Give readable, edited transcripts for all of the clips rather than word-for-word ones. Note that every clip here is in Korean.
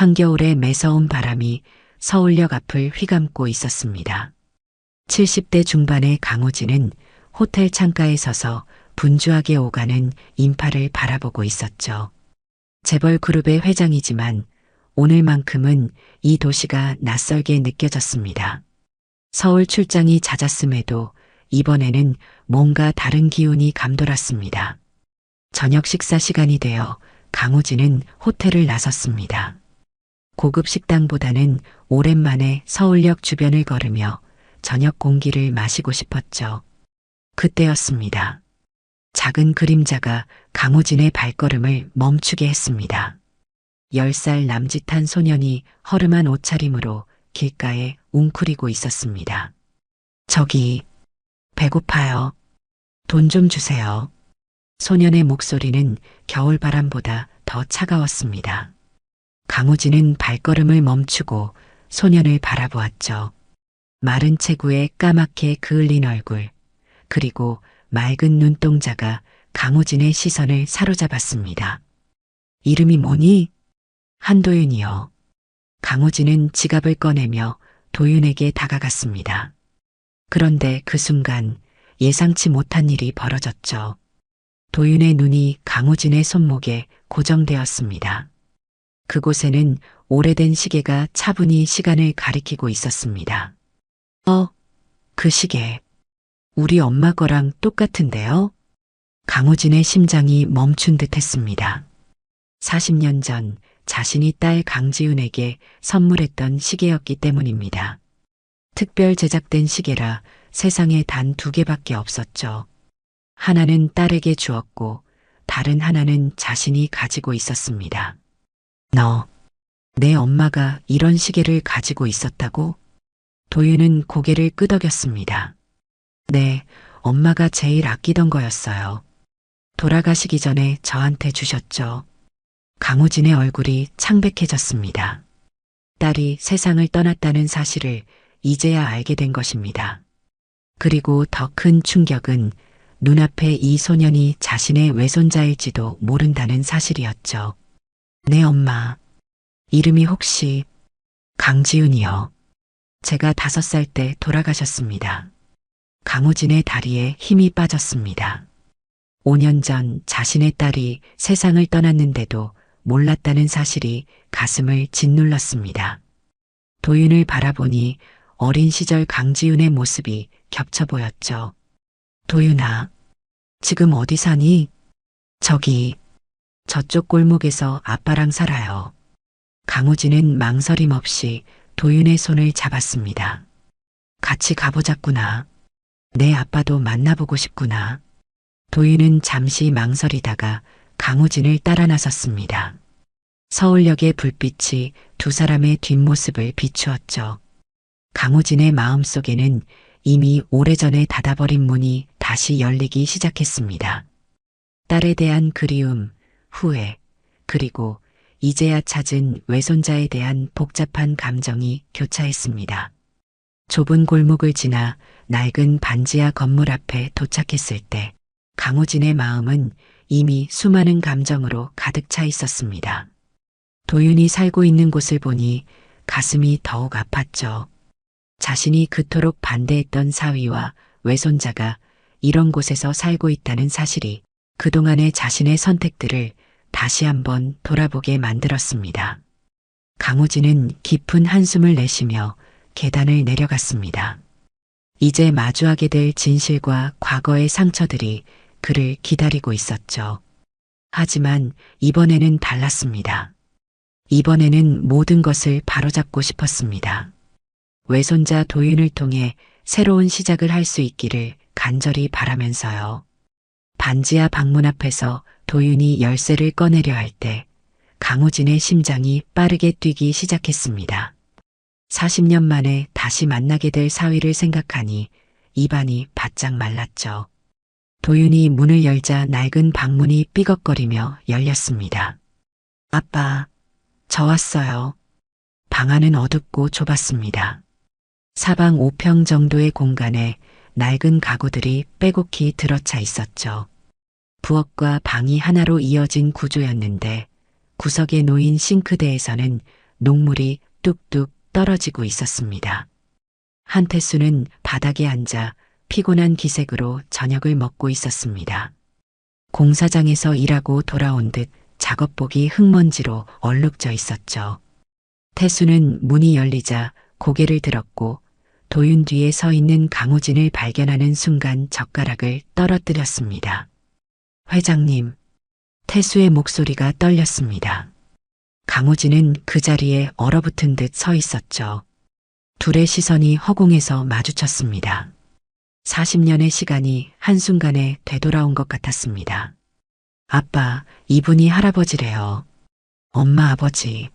한겨울의 매서운 바람이 서울역 앞을 휘감고 있었습니다. 70대 중반의 강우진은 호텔 창가에 서서 분주하게 오가는 인파를 바라보고 있었죠. 재벌 그룹의 회장이지만 오늘만큼은 이 도시가 낯설게 느껴졌습니다. 서울 출장이 잦았음에도 이번에는 뭔가 다른 기운이 감돌았습니다. 저녁 식사 시간이 되어 강우진은 호텔을 나섰습니다. 고급 식당보다는 오랜만에 서울역 주변을 걸으며 저녁 공기를 마시고 싶었죠. 그때였습니다. 작은 그림자가 강우진의 발걸음을 멈추게 했습니다. 10살 남짓한 소년이 허름한 옷차림으로 길가에 웅크리고 있었습니다. 저기, 배고파요. 돈 좀 주세요. 소년의 목소리는 겨울바람보다 더 차가웠습니다. 강우진은 발걸음을 멈추고 소년을 바라보았죠. 마른 체구에 까맣게 그을린 얼굴, 그리고 맑은 눈동자가 강우진의 시선을 사로잡았습니다. 이름이 뭐니? 한도윤이요. 강우진은 지갑을 꺼내며 도윤에게 다가갔습니다. 그런데 그 순간 예상치 못한 일이 벌어졌죠. 도윤의 눈이 강우진의 손목에 고정되었습니다. 그곳에는 오래된 시계가 차분히 시간을 가리키고 있었습니다. 그 시계. 우리 엄마 거랑 똑같은데요? 강우진의 심장이 멈춘 듯 했습니다. 40년 전 자신이 딸 강지윤에게 선물했던 시계였기 때문입니다. 특별 제작된 시계라 세상에 단 2개밖에 없었죠. 하나는 딸에게 주었고 다른 하나는 자신이 가지고 있었습니다. 내 엄마가 이런 시계를 가지고 있었다고? 도윤은 고개를 끄덕였습니다. 네, 엄마가 제일 아끼던 거였어요. 돌아가시기 전에 저한테 주셨죠. 강우진의 얼굴이 창백해졌습니다. 딸이 세상을 떠났다는 사실을 이제야 알게 된 것입니다. 그리고 더 큰 충격은 눈앞에 이 소년이 자신의 외손자일지도 모른다는 사실이었죠. 내 엄마, 이름이 혹시 강지윤이요. 제가 5살 때 돌아가셨습니다. 강우진의 다리에 힘이 빠졌습니다. 5년 전 자신의 딸이 세상을 떠났는데도 몰랐다는 사실이 가슴을 짓눌렀습니다. 도윤을 바라보니 어린 시절 강지윤의 모습이 겹쳐 보였죠. 도윤아, 지금 어디 사니? 저쪽 골목에서 아빠랑 살아요. 강우진은 망설임 없이 도윤의 손을 잡았습니다. 같이 가보자꾸나. 내 아빠도 만나보고 싶구나. 도윤은 잠시 망설이다가 강우진을 따라 나섰습니다. 서울역의 불빛이 두 사람의 뒷모습을 비추었죠. 강우진의 마음속에는 이미 오래전에 닫아버린 문이 다시 열리기 시작했습니다. 딸에 대한 그리움, 후회, 그리고 이제야 찾은 외손자에 대한 복잡한 감정이 교차했습니다. 좁은 골목을 지나 낡은 반지하 건물 앞에 도착했을 때 강우진의 마음은 이미 수많은 감정으로 가득 차 있었습니다. 도윤이 살고 있는 곳을 보니 가슴이 더욱 아팠죠. 자신이 그토록 반대했던 사위와 외손자가 이런 곳에서 살고 있다는 사실이 그동안의 자신의 선택들을 다시 한번 돌아보게 만들었습니다. 강우진은 깊은 한숨을 내쉬며 계단을 내려갔습니다. 이제 마주하게 될 진실과 과거의 상처들이 그를 기다리고 있었죠. 하지만 이번에는 달랐습니다. 이번에는 모든 것을 바로잡고 싶었습니다. 외손자 도윤을 통해 새로운 시작을 할 수 있기를 간절히 바라면서요. 반지하 방문 앞에서 도윤이 열쇠를 꺼내려 할 때 강우진의 심장이 빠르게 뛰기 시작했습니다. 40년 만에 다시 만나게 될 사위를 생각하니 입안이 바짝 말랐죠. 도윤이 문을 열자 낡은 방문이 삐걱거리며 열렸습니다. 아빠, 저 왔어요. 방 안은 어둡고 좁았습니다. 사방 5평 정도의 공간에 낡은 가구들이 빼곡히 들어차 있었죠. 부엌과 방이 하나로 이어진 구조였는데 구석에 놓인 싱크대에서는 녹물이 뚝뚝 떨어지고 있었습니다. 한태수는 바닥에 앉아 피곤한 기색으로 저녁을 먹고 있었습니다. 공사장에서 일하고 돌아온 듯 작업복이 흙먼지로 얼룩져 있었죠. 태수는 문이 열리자 고개를 들었고 도윤 뒤에 서 있는 강우진을 발견하는 순간 젓가락을 떨어뜨렸습니다. 회장님, 태수의 목소리가 떨렸습니다. 강우진은 그 자리에 얼어붙은 듯 서 있었죠. 둘의 시선이 허공에서 마주쳤습니다. 40년의 시간이 한순간에 되돌아온 것 같았습니다. 아빠, 이분이 할아버지래요. 엄마, 아버지.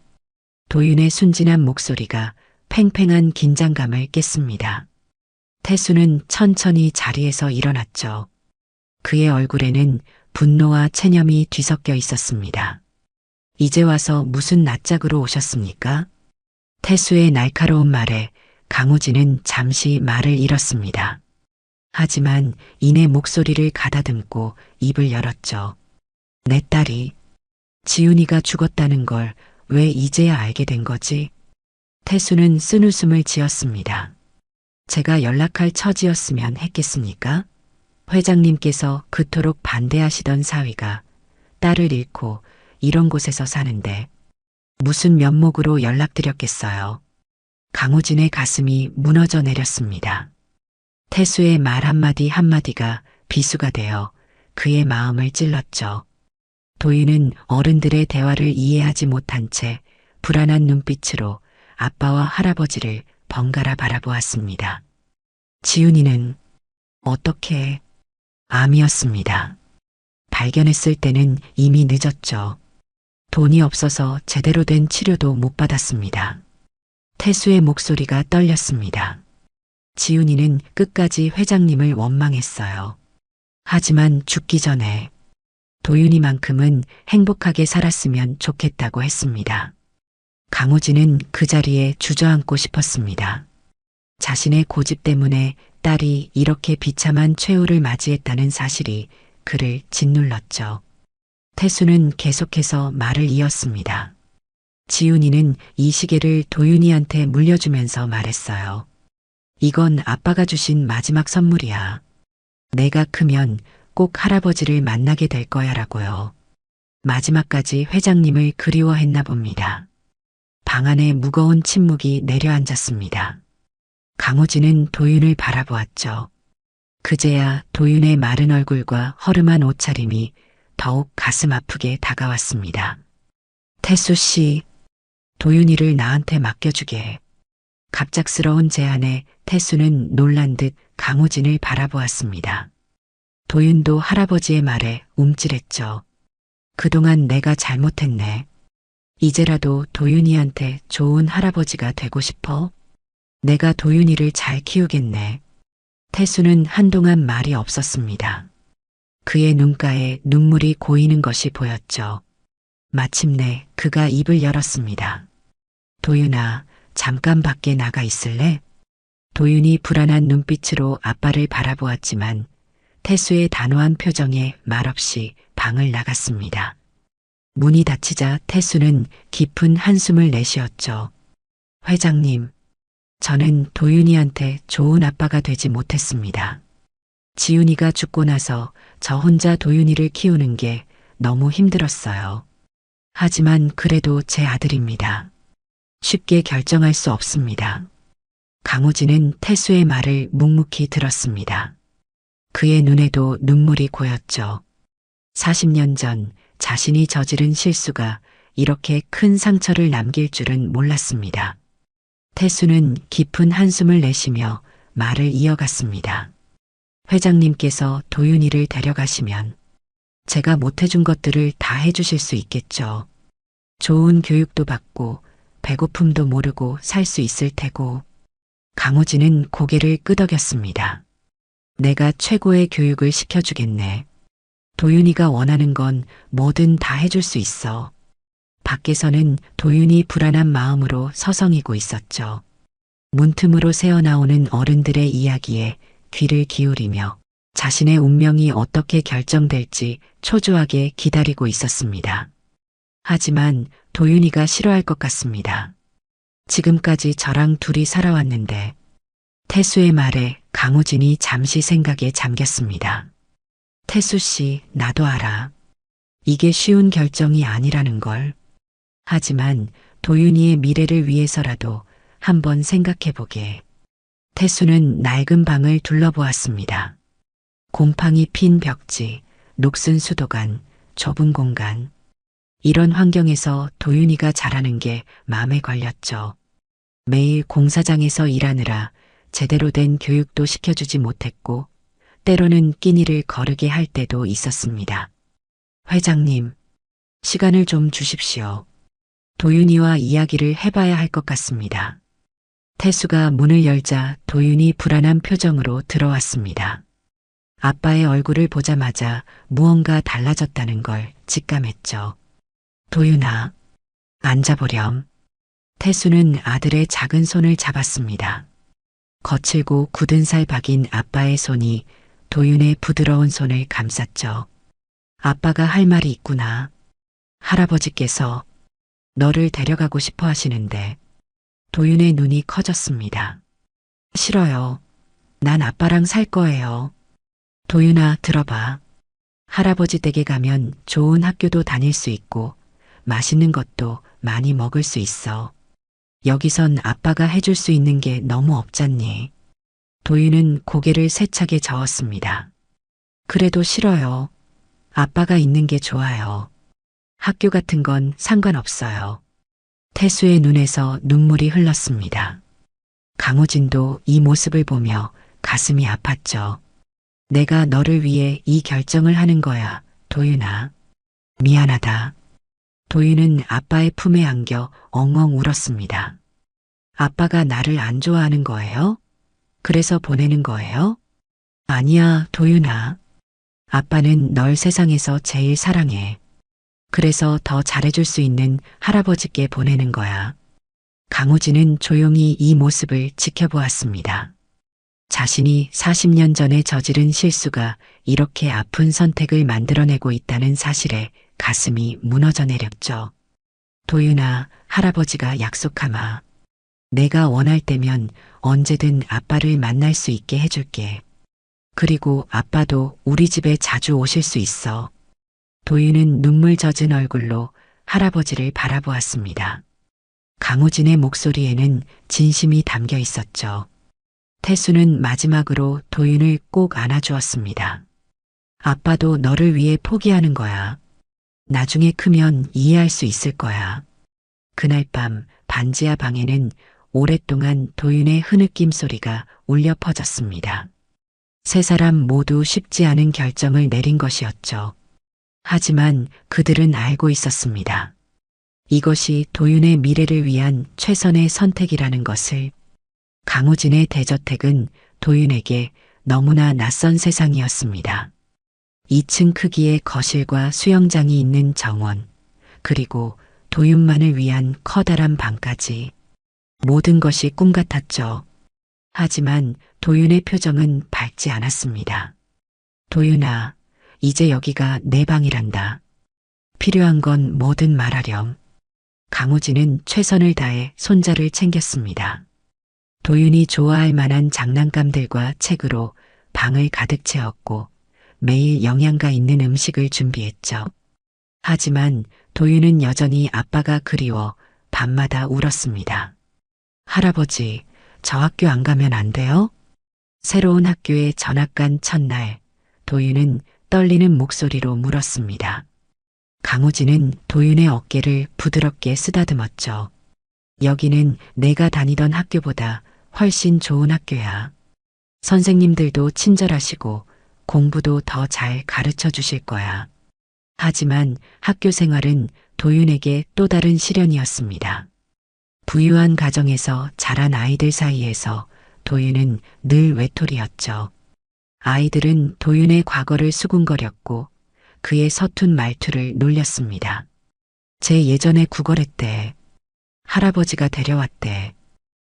도윤의 순진한 목소리가 팽팽한 긴장감을 깼습니다. 태수는 천천히 자리에서 일어났죠. 그의 얼굴에는 분노와 체념이 뒤섞여 있었습니다. 이제 와서 무슨 낯짝으로 오셨습니까? 태수의 날카로운 말에 강우진은 잠시 말을 잃었습니다. 하지만 이내 목소리를 가다듬고 입을 열었죠. 내 딸이 지훈이가 죽었다는 걸 왜 이제야 알게 된 거지? 태수는 쓴웃음을 지었습니다. 제가 연락할 처지였으면 했겠습니까? 회장님께서 그토록 반대하시던 사위가 딸을 잃고 이런 곳에서 사는데 무슨 면목으로 연락드렸겠어요. 강우진의 가슴이 무너져 내렸습니다. 태수의 말 한마디 한마디가 비수가 되어 그의 마음을 찔렀죠. 도윤은 어른들의 대화를 이해하지 못한 채 불안한 눈빛으로 아빠와 할아버지를 번갈아 바라보았습니다. 지훈이는 어떻게 암이었습니다. 발견했을 때는 이미 늦었죠. 돈이 없어서 제대로 된 치료도 못 받았습니다. 태수의 목소리가 떨렸습니다. 지훈이는 끝까지 회장님을 원망했어요. 하지만 죽기 전에 도윤이만큼은 행복하게 살았으면 좋겠다고 했습니다. 강우진은 그 자리에 주저앉고 싶었습니다. 자신의 고집 때문에 딸이 이렇게 비참한 최후를 맞이했다는 사실이 그를 짓눌렀죠. 태수는 계속해서 말을 이었습니다. 지훈이는 이 시계를 도윤이한테 물려주면서 말했어요. 이건 아빠가 주신 마지막 선물이야. 내가 크면 꼭 할아버지를 만나게 될 거야라고요. 마지막까지 회장님을 그리워했나 봅니다. 방 안에 무거운 침묵이 내려앉았습니다. 강우진은 도윤을 바라보았죠. 그제야 도윤의 마른 얼굴과 허름한 옷차림이 더욱 가슴 아프게 다가왔습니다. 태수 씨, 도윤이를 나한테 맡겨주게. 갑작스러운 제안에 태수는 놀란 듯 강우진을 바라보았습니다. 도윤도 할아버지의 말에 움찔했죠. 그동안 내가 잘못했네. 이제라도 도윤이한테 좋은 할아버지가 되고 싶어? 내가 도윤이를 잘 키우겠네. 태수는 한동안 말이 없었습니다. 그의 눈가에 눈물이 고이는 것이 보였죠. 마침내 그가 입을 열었습니다. 도윤아, 잠깐 밖에 나가 있을래? 도윤이 불안한 눈빛으로 아빠를 바라보았지만 태수의 단호한 표정에 말없이 방을 나갔습니다. 문이 닫히자 태수는 깊은 한숨을 내쉬었죠. 회장님, 저는 도윤이한테 좋은 아빠가 되지 못했습니다. 지훈이가 죽고 나서 저 혼자 도윤이를 키우는 게 너무 힘들었어요. 하지만 그래도 제 아들입니다. 쉽게 결정할 수 없습니다. 강우진은 태수의 말을 묵묵히 들었습니다. 그의 눈에도 눈물이 고였죠. 40년 전 자신이 저지른 실수가 이렇게 큰 상처를 남길 줄은 몰랐습니다. 태수는 깊은 한숨을 내쉬며 말을 이어갔습니다. 회장님께서 도윤이를 데려가시면 제가 못해준 것들을 다 해주실 수 있겠죠. 좋은 교육도 받고 배고픔도 모르고 살 수 있을 테고. 강우진은 고개를 끄덕였습니다. 내가 최고의 교육을 시켜주겠네. 도윤이가 원하는 건 뭐든 다 해줄 수 있어. 밖에서는 도윤이 불안한 마음으로 서성이고 있었죠. 문틈으로 새어나오는 어른들의 이야기에 귀를 기울이며 자신의 운명이 어떻게 결정될지 초조하게 기다리고 있었습니다. 하지만 도윤이가 싫어할 것 같습니다. 지금까지 저랑 둘이 살아왔는데 태수의 말에 강우진이 잠시 생각에 잠겼습니다. 태수 씨, 나도 알아. 이게 쉬운 결정이 아니라는 걸. 하지만 도윤이의 미래를 위해서라도 한번 생각해보게. 태수는 낡은 방을 둘러보았습니다. 곰팡이 핀 벽지, 녹슨 수도관, 좁은 공간. 이런 환경에서 도윤이가 자라는 게 마음에 걸렸죠. 매일 공사장에서 일하느라 제대로 된 교육도 시켜주지 못했고, 때로는 끼니를 거르게 할 때도 있었습니다. 회장님, 시간을 좀 주십시오. 도윤이와 이야기를 해봐야 할 것 같습니다. 태수가 문을 열자 도윤이 불안한 표정으로 들어왔습니다. 아빠의 얼굴을 보자마자 무언가 달라졌다는 걸 직감했죠. 도윤아, 앉아보렴. 태수는 아들의 작은 손을 잡았습니다. 거칠고 굳은 살 박인 아빠의 손이 도윤의 부드러운 손을 감쌌죠. 아빠가 할 말이 있구나. 할아버지께서 너를 데려가고 싶어 하시는데. 도윤의 눈이 커졌습니다. 싫어요. 난 아빠랑 살 거예요. 도윤아, 들어봐. 할아버지 댁에 가면 좋은 학교도 다닐 수 있고 맛있는 것도 많이 먹을 수 있어. 여기선 아빠가 해줄 수 있는 게 너무 없잖니. 도윤은 고개를 세차게 저었습니다. 그래도 싫어요. 아빠가 있는 게 좋아요. 학교 같은 건 상관없어요. 태수의 눈에서 눈물이 흘렀습니다. 강우진도 이 모습을 보며 가슴이 아팠죠. 내가 너를 위해 이 결정을 하는 거야, 도윤아. 미안하다. 도윤은 아빠의 품에 안겨 엉엉 울었습니다. 아빠가 나를 안 좋아하는 거예요? 그래서 보내는 거예요? 아니야, 도윤아. 아빠는 널 세상에서 제일 사랑해. 그래서 더 잘해줄 수 있는 할아버지께 보내는 거야. 강우진은 조용히 이 모습을 지켜보았습니다. 자신이 40년 전에 저지른 실수가 이렇게 아픈 선택을 만들어내고 있다는 사실에 가슴이 무너져 내렸죠. 도윤아, 할아버지가 약속하마. 내가 원할 때면 언제든 아빠를 만날 수 있게 해줄게. 그리고 아빠도 우리 집에 자주 오실 수 있어. 도윤은 눈물 젖은 얼굴로 할아버지를 바라보았습니다. 강우진의 목소리에는 진심이 담겨 있었죠. 태수는 마지막으로 도윤을 꼭 안아주었습니다. 아빠도 너를 위해 포기하는 거야. 나중에 크면 이해할 수 있을 거야. 그날 밤 반지하 방에는 오랫동안 도윤의 흐느낌 소리가 울려 퍼졌습니다. 세 사람 모두 쉽지 않은 결정을 내린 것이었죠. 하지만 그들은 알고 있었습니다. 이것이 도윤의 미래를 위한 최선의 선택이라는 것을. 강우진의 대저택은 도윤에게 너무나 낯선 세상이었습니다. 2층 크기의 거실과 수영장이 있는 정원, 그리고 도윤만을 위한 커다란 방까지. 모든 것이 꿈 같았죠. 하지만 도윤의 표정은 밝지 않았습니다. 도윤아, 이제 여기가 내 방이란다. 필요한 건 뭐든 말하렴. 강우진은 최선을 다해 손자를 챙겼습니다. 도윤이 좋아할 만한 장난감들과 책으로 방을 가득 채웠고 매일 영양가 있는 음식을 준비했죠. 하지만 도윤은 여전히 아빠가 그리워 밤마다 울었습니다. 할아버지, 저 학교 안 가면 안 돼요? 새로운 학교에 전학 간 첫날, 도윤은 떨리는 목소리로 물었습니다. 강우진은 도윤의 어깨를 부드럽게 쓰다듬었죠. 여기는 내가 다니던 학교보다 훨씬 좋은 학교야. 선생님들도 친절하시고 공부도 더 잘 가르쳐 주실 거야. 하지만 학교 생활은 도윤에게 또 다른 시련이었습니다. 부유한 가정에서 자란 아이들 사이에서 도윤은 늘 외톨이였죠. 아이들은 도윤의 과거를 수군거렸고 그의 서툰 말투를 놀렸습니다. 제 예전에 구걸했대. 할아버지가 데려왔대.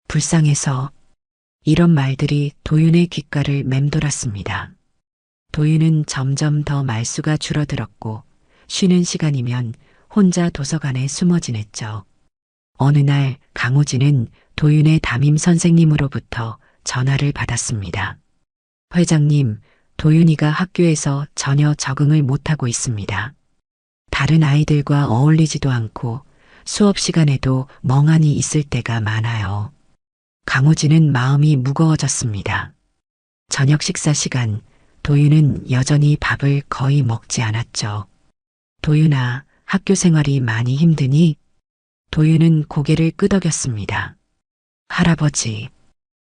불쌍해서. 이런 말들이 도윤의 귓가를 맴돌았습니다. 도윤은 점점 더 말수가 줄어들었고 쉬는 시간이면 혼자 도서관에 숨어 지냈죠. 어느 날 강우진은 도윤의 담임 선생님으로부터 전화를 받았습니다. 회장님, 도윤이가 학교에서 전혀 적응을 못하고 있습니다. 다른 아이들과 어울리지도 않고 수업 시간에도 멍하니 있을 때가 많아요. 강우진은 마음이 무거워졌습니다. 저녁 식사 시간, 도윤은 여전히 밥을 거의 먹지 않았죠. 도윤아, 학교 생활이 많이 힘드니? 도윤은 고개를 끄덕였습니다. 할아버지,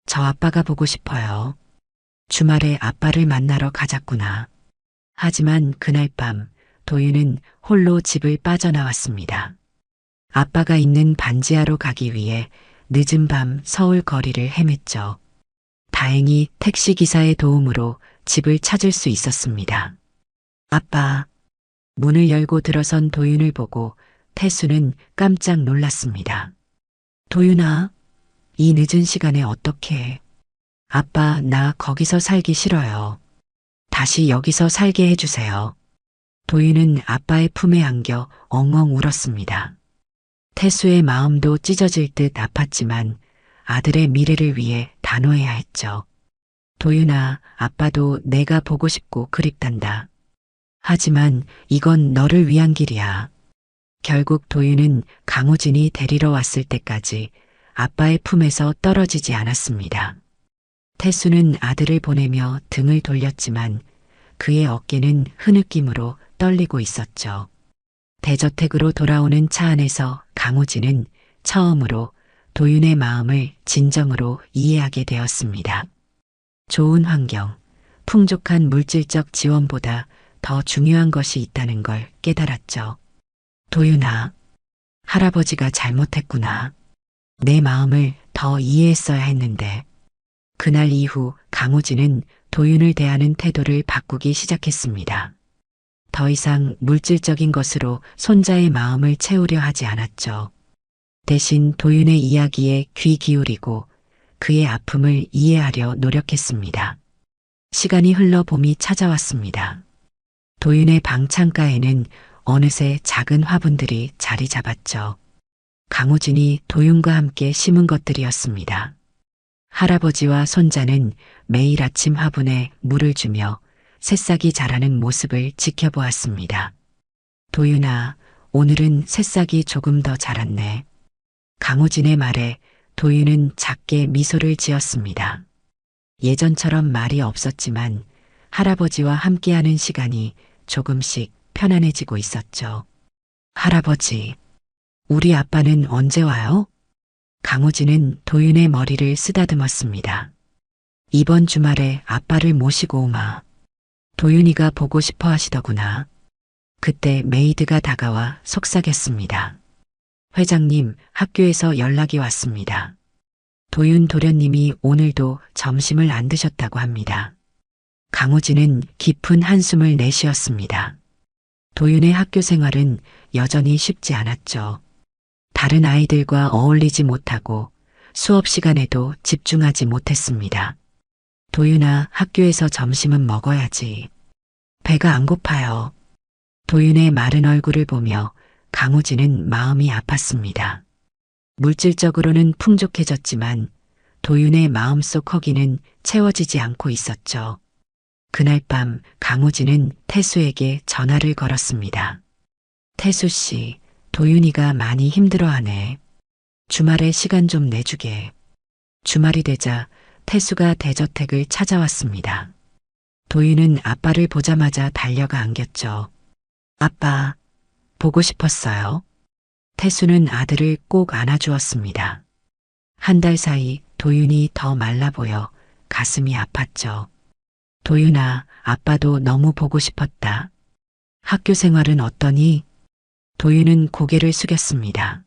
저 아빠가 보고 싶어요. 주말에 아빠를 만나러 가자꾸나. 하지만 그날 밤 도윤은 홀로 집을 빠져나왔습니다. 아빠가 있는 반지하로 가기 위해 늦은 밤 서울 거리를 헤맸죠. 다행히 택시기사의 도움으로 집을 찾을 수 있었습니다. 아빠, 문을 열고 들어선 도윤을 보고 태수는 깜짝 놀랐습니다. 도윤아, 이 늦은 시간에 어떻게? 아빠, 나 거기서 살기 싫어요. 다시 여기서 살게 해주세요. 도윤은 아빠의 품에 안겨 엉엉 울었습니다. 태수의 마음도 찢어질 듯 아팠지만 아들의 미래를 위해 단호해야 했죠. 도윤아, 아빠도 내가 보고 싶고 그립단다. 하지만 이건 너를 위한 길이야. 결국 도윤은 강우진이 데리러 왔을 때까지 아빠의 품에서 떨어지지 않았습니다. 태수는 아들을 보내며 등을 돌렸지만 그의 어깨는 흐느낌으로 떨리고 있었죠. 대저택으로 돌아오는 차 안에서 강우진은 처음으로 도윤의 마음을 진정으로 이해하게 되었습니다. 좋은 환경, 풍족한 물질적 지원보다 더 중요한 것이 있다는 걸 깨달았죠. 도윤아, 할아버지가 잘못했구나. 내 마음을 더 이해했어야 했는데. 그날 이후 강우진은 도윤을 대하는 태도를 바꾸기 시작했습니다. 더 이상 물질적인 것으로 손자의 마음을 채우려 하지 않았죠. 대신 도윤의 이야기에 귀 기울이고 그의 아픔을 이해하려 노력했습니다. 시간이 흘러 봄이 찾아왔습니다. 도윤의 방 창가에는 어느새 작은 화분들이 자리 잡았죠. 강우진이 도윤과 함께 심은 것들이었습니다. 할아버지와 손자는 매일 아침 화분에 물을 주며 새싹이 자라는 모습을 지켜보았습니다. 도윤아, 오늘은 새싹이 조금 더 자랐네. 강우진의 말에 도윤은 작게 미소를 지었습니다. 예전처럼 말이 없었지만 할아버지와 함께하는 시간이 조금씩 편안해지고 있었죠. 할아버지, 우리 아빠는 언제 와요? 강우진은 도윤의 머리를 쓰다듬었습니다. 이번 주말에 아빠를 모시고 오마. 도윤이가 보고 싶어 하시더구나. 그때 메이드가 다가와 속삭였습니다. 회장님, 학교에서 연락이 왔습니다. 도윤 도련님이 오늘도 점심을 안 드셨다고 합니다. 강우진은 깊은 한숨을 내쉬었습니다. 도윤의 학교 생활은 여전히 쉽지 않았죠. 다른 아이들과 어울리지 못하고 수업 시간에도 집중하지 못했습니다. 도윤아, 학교에서 점심은 먹어야지. 배가 안 고파요. 도윤의 마른 얼굴을 보며 강우진은 마음이 아팠습니다. 물질적으로는 풍족해졌지만 도윤의 마음속 허기는 채워지지 않고 있었죠. 그날 밤 강우진은 태수에게 전화를 걸었습니다. 태수 씨, 도윤이가 많이 힘들어하네. 주말에 시간 좀 내주게. 주말이 되자 태수가 대저택을 찾아왔습니다. 도윤은 아빠를 보자마자 달려가 안겼죠. 아빠, 보고 싶었어요. 태수는 아들을 꼭 안아주었습니다. 한 달 사이 도윤이 더 말라 보여 가슴이 아팠죠. 도윤아, 아빠도 너무 보고 싶었다. 학교 생활은 어떠니? 도윤은 고개를 숙였습니다.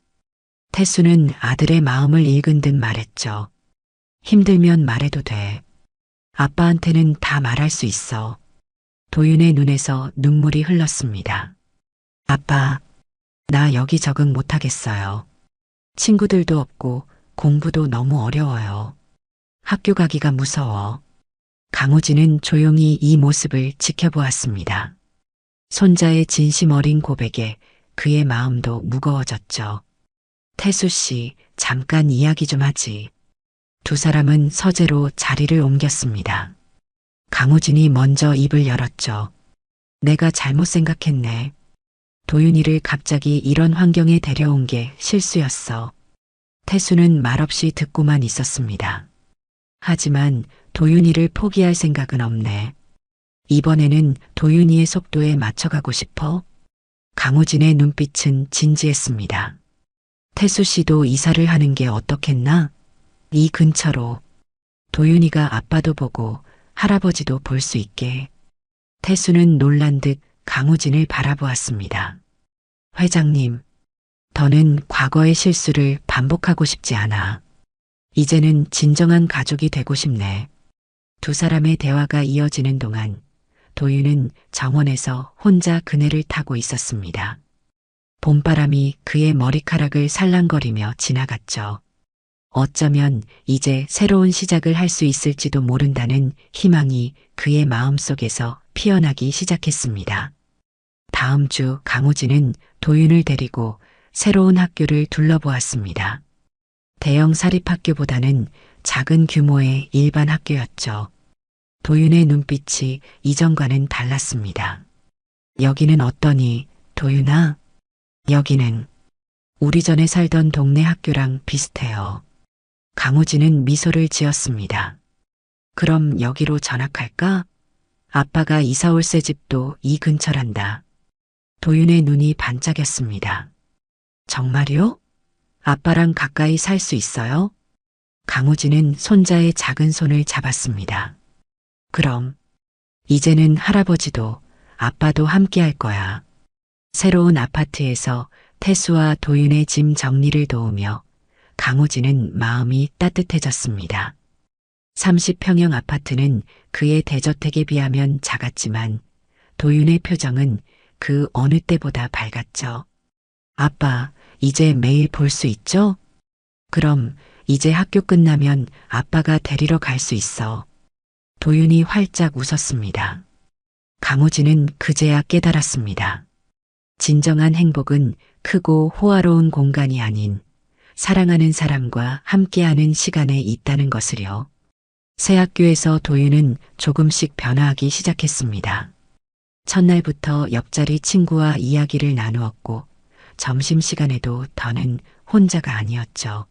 태수는 아들의 마음을 읽은 듯 말했죠. 힘들면 말해도 돼. 아빠한테는 다 말할 수 있어. 도윤의 눈에서 눈물이 흘렀습니다. 아빠, 나 여기 적응 못하겠어요. 친구들도 없고 공부도 너무 어려워요. 학교 가기가 무서워. 강우진은 조용히 이 모습을 지켜보았습니다. 손자의 진심 어린 고백에 그의 마음도 무거워졌죠. 태수 씨, 잠깐 이야기 좀 하지. 두 사람은 서재로 자리를 옮겼습니다. 강우진이 먼저 입을 열었죠. 내가 잘못 생각했네. 도윤이를 갑자기 이런 환경에 데려온 게 실수였어. 태수는 말없이 듣고만 있었습니다. 하지만 도윤이를 포기할 생각은 없네. 이번에는 도윤이의 속도에 맞춰가고 싶어? 강우진의 눈빛은 진지했습니다. 태수 씨도 이사를 하는 게 어떻겠나? 이 근처로. 도윤이가 아빠도 보고 할아버지도 볼 수 있게. 태수는 놀란 듯 강우진을 바라보았습니다. 회장님, 더는 과거의 실수를 반복하고 싶지 않아. 이제는 진정한 가족이 되고 싶네. 두 사람의 대화가 이어지는 동안 도윤은 정원에서 혼자 그네를 타고 있었습니다. 봄바람이 그의 머리카락을 살랑거리며 지나갔죠. 어쩌면 이제 새로운 시작을 할 수 있을지도 모른다는 희망이 그의 마음속에서 피어나기 시작했습니다. 다음 주 강우진은 도윤을 데리고 새로운 학교를 둘러보았습니다. 대형 사립학교보다는 작은 규모의 일반 학교였죠. 도윤의 눈빛이 이전과는 달랐습니다. 여기는 어떠니, 도윤아? 여기는 우리 전에 살던 동네 학교랑 비슷해요. 강우진은 미소를 지었습니다. 그럼 여기로 전학할까? 아빠가 이사 올 새 집도 이 근처란다. 도윤의 눈이 반짝였습니다. 정말요? 아빠랑 가까이 살 수 있어요? 강우진은 손자의 작은 손을 잡았습니다. 그럼 이제는 할아버지도 아빠도 함께 할 거야. 새로운 아파트에서 태수와 도윤의 짐 정리를 도우며 강우진은 마음이 따뜻해졌습니다. 30평형 아파트는 그의 대저택에 비하면 작았지만 도윤의 표정은 그 어느 때보다 밝았죠. 아빠, 이제 매일 볼 수 있죠? 그럼 이제 학교 끝나면 아빠가 데리러 갈 수 있어. 도윤이 활짝 웃었습니다. 강우진은 그제야 깨달았습니다. 진정한 행복은 크고 호화로운 공간이 아닌 사랑하는 사람과 함께하는 시간에 있다는 것을요. 새 학교에서 도윤은 조금씩 변화하기 시작했습니다. 첫날부터 옆자리 친구와 이야기를 나누었고 점심시간에도 더는 혼자가 아니었죠.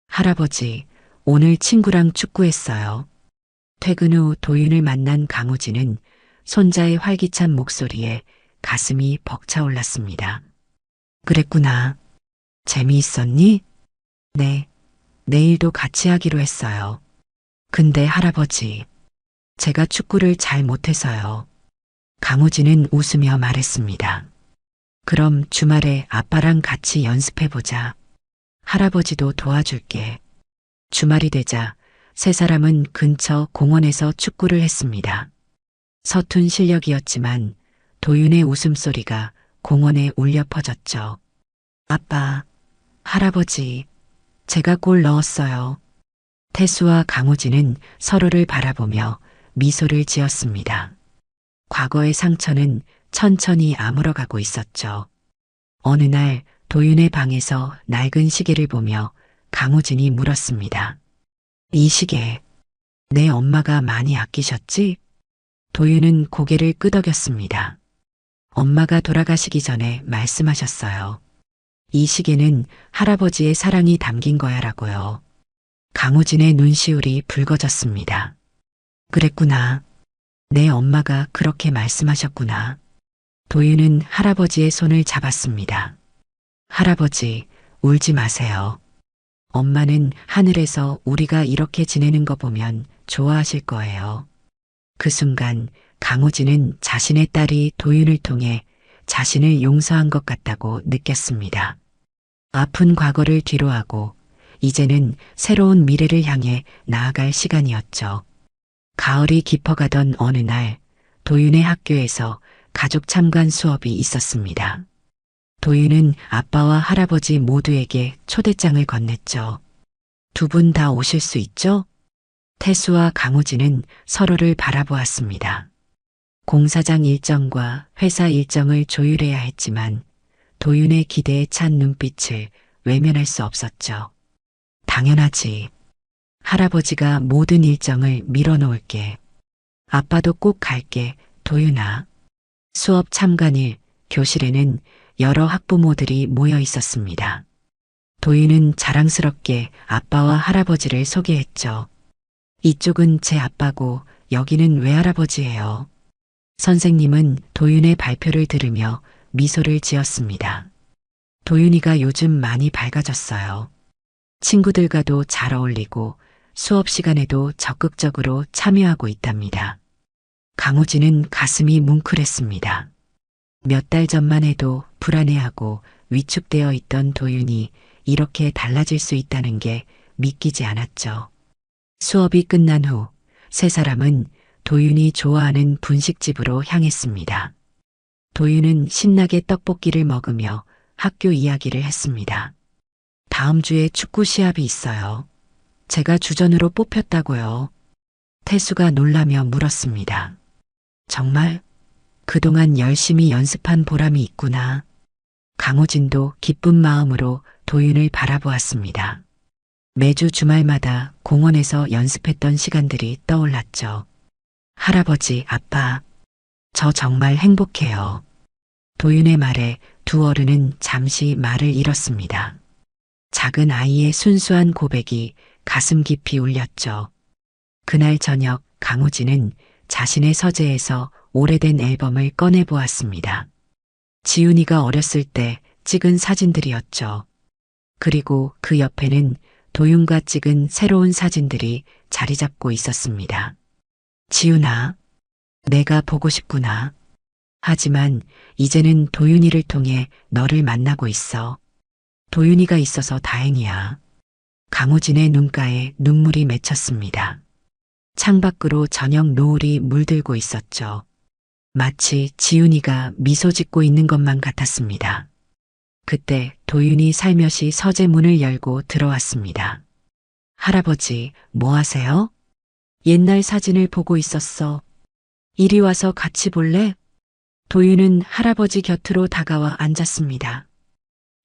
할아버지, 오늘 친구랑 축구했어요. 퇴근 후 도윤을 만난 강우진은 손자의 활기찬 목소리에 가슴이 벅차올랐습니다. 그랬구나. 재미있었니? 네, 내일도 같이 하기로 했어요. 근데 할아버지, 제가 축구를 잘 못해서요. 강우진은 웃으며 말했습니다. 그럼 주말에 아빠랑 같이 연습해보자. 할아버지도 도와줄게. 주말이 되자 세 사람은 근처 공원에서 축구를 했습니다. 서툰 실력이었지만 도윤의 웃음소리가 공원에 울려 퍼졌죠. 아빠, 할아버지, 제가 골 넣었어요. 태수와 강우진은 서로를 바라보며 미소를 지었습니다. 과거의 상처는 천천히 아물어가고 있었죠. 어느 날 도윤의 방에서 낡은 시계를 보며 강우진이 물었습니다. 이 시계, 내 엄마가 많이 아끼셨지? 도윤은 고개를 끄덕였습니다. 엄마가 돌아가시기 전에 말씀하셨어요. 이 시계는 할아버지의 사랑이 담긴 거야라고요. 강우진의 눈시울이 붉어졌습니다. 그랬구나. 내 엄마가 그렇게 말씀하셨구나. 도윤은 할아버지의 손을 잡았습니다. 할아버지, 울지 마세요. 엄마는 하늘에서 우리가 이렇게 지내는 거 보면 좋아하실 거예요. 그 순간 강우진은 자신의 딸이 도윤을 통해 자신을 용서한 것 같다고 느꼈습니다. 아픈 과거를 뒤로하고 이제는 새로운 미래를 향해 나아갈 시간이었죠. 가을이 깊어가던 어느 날 도윤의 학교에서 가족 참관 수업이 있었습니다. 도윤은 아빠와 할아버지 모두에게 초대장을 건넸죠. 두 분 다 오실 수 있죠? 태수와 강우진은 서로를 바라보았습니다. 공사장 일정과 회사 일정을 조율해야 했지만 도윤의 기대에 찬 눈빛을 외면할 수 없었죠. 당연하지. 할아버지가 모든 일정을 밀어놓을게. 아빠도 꼭 갈게, 도윤아. 수업 참관일, 교실에는 여러 학부모들이 모여 있었습니다. 도윤은 자랑스럽게 아빠와 할아버지를 소개했죠. 이쪽은 제 아빠고 여기는 외할아버지예요. 선생님은 도윤의 발표를 들으며 미소를 지었습니다. 도윤이가 요즘 많이 밝아졌어요. 친구들과도 잘 어울리고 수업 시간에도 적극적으로 참여하고 있답니다. 강우진은 가슴이 뭉클했습니다. 몇 달 전만 해도 불안해하고 위축되어 있던 도윤이 이렇게 달라질 수 있다는 게 믿기지 않았죠. 수업이 끝난 후 세 사람은 도윤이 좋아하는 분식집으로 향했습니다. 도윤은 신나게 떡볶이를 먹으며 학교 이야기를 했습니다. 다음 주에 축구 시합이 있어요. 제가 주전으로 뽑혔다고요. 태수가 놀라며 물었습니다. 정말? 그동안 열심히 연습한 보람이 있구나. 강호진도 기쁜 마음으로 도윤을 바라보았습니다. 매주 주말마다 공원에서 연습했던 시간들이 떠올랐죠. 할아버지, 아빠, 저 정말 행복해요. 도윤의 말에 두 어른은 잠시 말을 잃었습니다. 작은 아이의 순수한 고백이 가슴 깊이 울렸죠. 그날 저녁 강우진은 자신의 서재에서 오래된 앨범을 꺼내 보았습니다. 지훈이가 어렸을 때 찍은 사진들이었죠. 그리고 그 옆에는 도윤과 찍은 새로운 사진들이 자리 잡고 있었습니다. 지훈아, 내가 보고 싶구나. 하지만 이제는 도윤이를 통해 너를 만나고 있어. 도윤이가 있어서 다행이야. 강우진의 눈가에 눈물이 맺혔습니다. 창밖으로 저녁 노을이 물들고 있었죠. 마치 지훈이가 미소 짓고 있는 것만 같았습니다. 그때 도윤이 살며시 서재 문을 열고 들어왔습니다. 할아버지, 뭐 하세요? 옛날 사진을 보고 있었어. 이리 와서 같이 볼래? 도윤은 할아버지 곁으로 다가와 앉았습니다.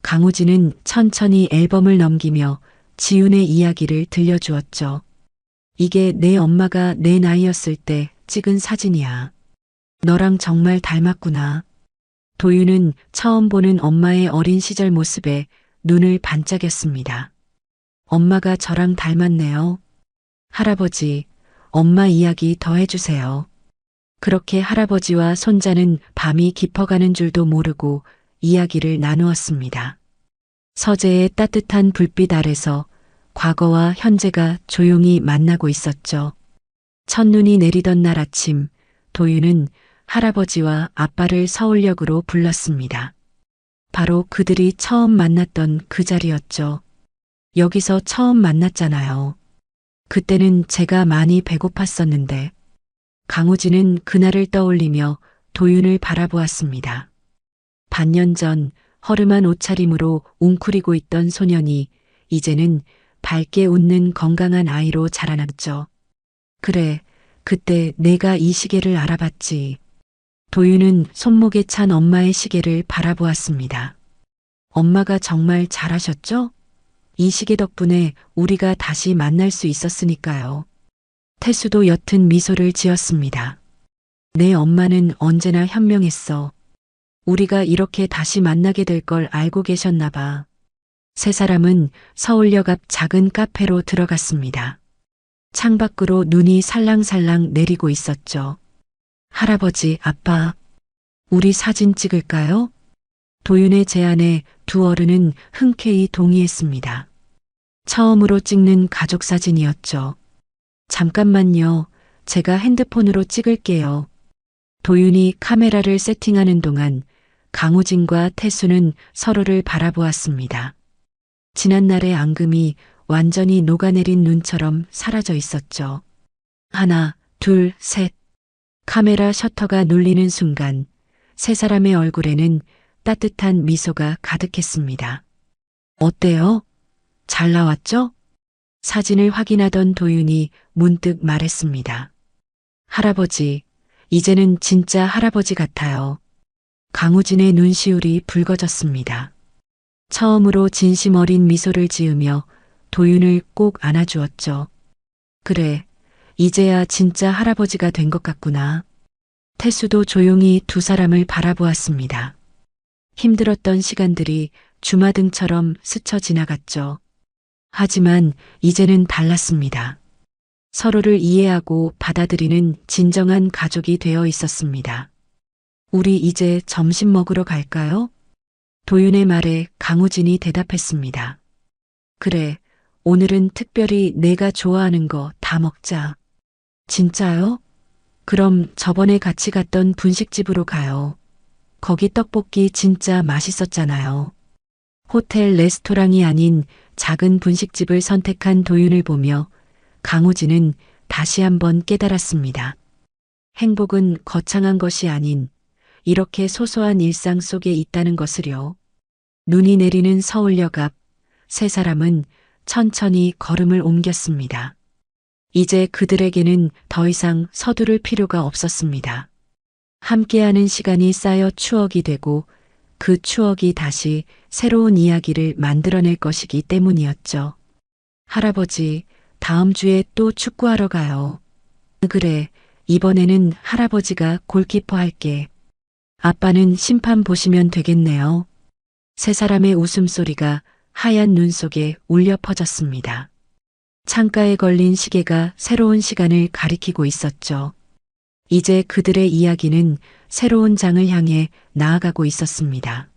강우진은 천천히 앨범을 넘기며 지훈의 이야기를 들려주었죠. 이게 내 엄마가 내 나이였을 때 찍은 사진이야. 너랑 정말 닮았구나. 도윤은 처음 보는 엄마의 어린 시절 모습에 눈을 반짝였습니다. 엄마가 저랑 닮았네요. 할아버지, 엄마 이야기 더 해주세요. 그렇게 할아버지와 손자는 밤이 깊어가는 줄도 모르고 이야기를 나누었습니다. 서재의 따뜻한 불빛 아래서 과거와 현재가 조용히 만나고 있었죠. 첫눈이 내리던 날 아침, 도윤은 할아버지와 아빠를 서울역으로 불렀습니다. 바로 그들이 처음 만났던 그 자리였죠. 여기서 처음 만났잖아요. 그때는 제가 많이 배고팠었는데. 강우진은 그날을 떠올리며 도윤을 바라보았습니다. 반년 전 허름한 옷차림으로 웅크리고 있던 소년이 이제는 밝게 웃는 건강한 아이로 자라났죠. 그래, 그때 내가 이 시계를 알아봤지. 도윤은 손목에 찬 엄마의 시계를 바라보았습니다. 엄마가 정말 잘하셨죠? 이 시계 덕분에 우리가 다시 만날 수 있었으니까요. 태수도 옅은 미소를 지었습니다. 내 엄마는 언제나 현명했어. 우리가 이렇게 다시 만나게 될 걸 알고 계셨나 봐. 세 사람은 서울역 앞 작은 카페로 들어갔습니다. 창밖으로 눈이 살랑살랑 내리고 있었죠. 할아버지, 아빠, 우리 사진 찍을까요? 도윤의 제안에 두 어른은 흔쾌히 동의했습니다. 처음으로 찍는 가족 사진이었죠. 잠깐만요. 제가 핸드폰으로 찍을게요. 도윤이 카메라를 세팅하는 동안 강우진과 태수는 서로를 바라보았습니다. 지난날의 앙금이 완전히 녹아내린 눈처럼 사라져 있었죠. 하나, 둘, 셋. 카메라 셔터가 눌리는 순간 세 사람의 얼굴에는 따뜻한 미소가 가득했습니다. 어때요? 잘 나왔죠? 사진을 확인하던 도윤이 문득 말했습니다. 할아버지, 이제는 진짜 할아버지 같아요. 강우진의 눈시울이 붉어졌습니다. 처음으로 진심 어린 미소를 지으며 도윤을 꼭 안아주었죠. 그래, 이제야 진짜 할아버지가 된 것 같구나. 태수도 조용히 두 사람을 바라보았습니다. 힘들었던 시간들이 주마등처럼 스쳐 지나갔죠. 하지만 이제는 달랐습니다. 서로를 이해하고 받아들이는 진정한 가족이 되어 있었습니다. 우리 이제 점심 먹으러 갈까요? 도윤의 말에 강우진이 대답했습니다. 그래, 오늘은 특별히 내가 좋아하는 거 다 먹자. 진짜요? 그럼 저번에 같이 갔던 분식집으로 가요. 거기 떡볶이 진짜 맛있었잖아요. 호텔 레스토랑이 아닌 작은 분식집을 선택한 도윤을 보며 강우진은 다시 한번 깨달았습니다. 행복은 거창한 것이 아닌 이렇게 소소한 일상 속에 있다는 것을요. 눈이 내리는 서울역 앞, 세 사람은 천천히 걸음을 옮겼습니다. 이제 그들에게는 더 이상 서두를 필요가 없었습니다. 함께하는 시간이 쌓여 추억이 되고 그 추억이 다시 새로운 이야기를 만들어낼 것이기 때문이었죠. 할아버지, 다음 주에 또 축구하러 가요. 그래, 이번에는 할아버지가 골키퍼 할게. 아빠는 심판 보시면 되겠네요. 세 사람의 웃음소리가 하얀 눈 속에 울려 퍼졌습니다. 창가에 걸린 시계가 새로운 시간을 가리키고 있었죠. 이제 그들의 이야기는 새로운 장을 향해 나아가고 있었습니다.